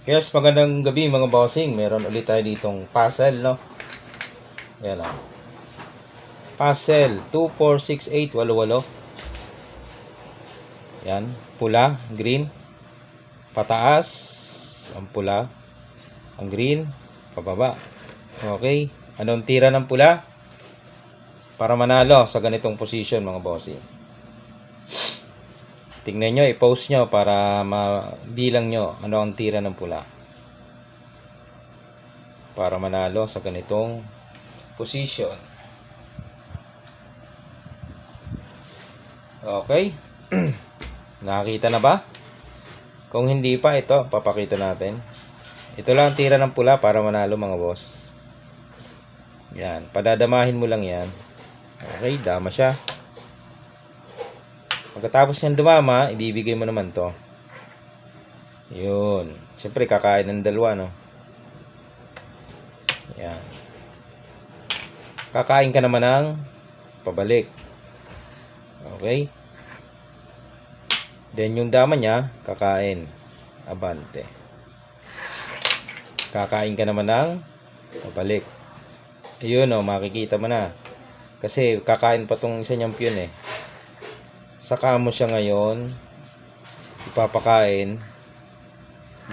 Yes, magandang gabi mga bossing. Meron ulit tayo ditong puzzle, no? Yan o. Puzzle 246888. Yan, pula, green. Pataas ang pula, ang green, pababa. Okay, anong tira ng pula para manalo sa ganitong position mga bossing? Tingnan nyo, i-post nyo para mabilang nyo ano ang tira ng pula para manalo sa ganitong position. Okay. Nakakita na ba? Kung hindi pa, ito papakita natin. Ito lang ang tira ng pula para manalo mga boss. Yan, padadamahin mo lang yan. Okay, dama siya. Pagkatapos niyang dumama, ibibigay mo naman to. Yun. Siyempre, kakain ng dalawa, no? Yan. Kakain ka naman ng pabalik. Okay? Then, yung dama niya, kakain. Abante. Kakain ka naman ng pabalik. Ayun, no? Makikita mo na. Kasi, kakain pa tong isa niyang piyon, eh. Saka mo siya ngayon ipapakain,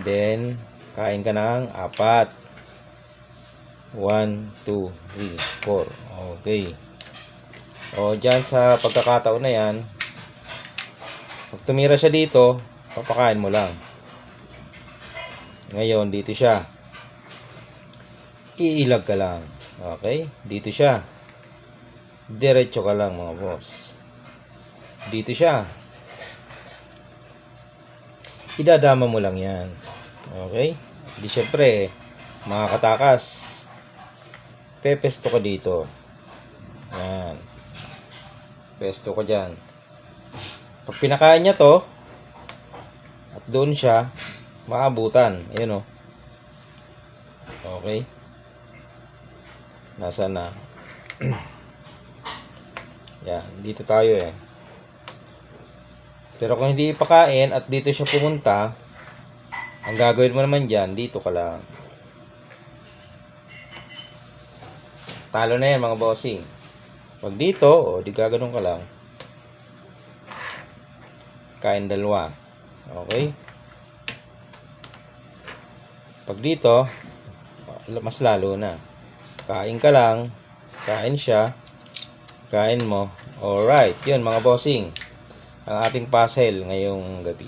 then kain ka ng 4. 1, 2, 3, 4. Okay. O dyan sa pagkakataon na yan, pag tumira siya dito, papakain mo lang. Ngayon dito siya, iilag ka lang. Okay, dito siya, diretso ka lang mga boss. Dito siya, idadama mo lang yan. Okay? Di syempre, mga katakas, pepesto ka dito. Yan. Pesto ka dyan. Pag pinakain niya to, at doon siya, maabutan. Ayan o. Okay? Nasaan na? Yan. Dito tayo eh. Pero kung hindi ipakain at dito siya pumunta, ang gagawin mo naman dyan, dito ka lang. Talo na yan mga bossing. Pag dito, o di gaganon ka lang. Kain dalawa. Okay? Pag dito, mas lalo na. Kain ka lang, kain siya, kain mo. Alright, yun mga bossing. Ang ating puzzle ngayong gabi.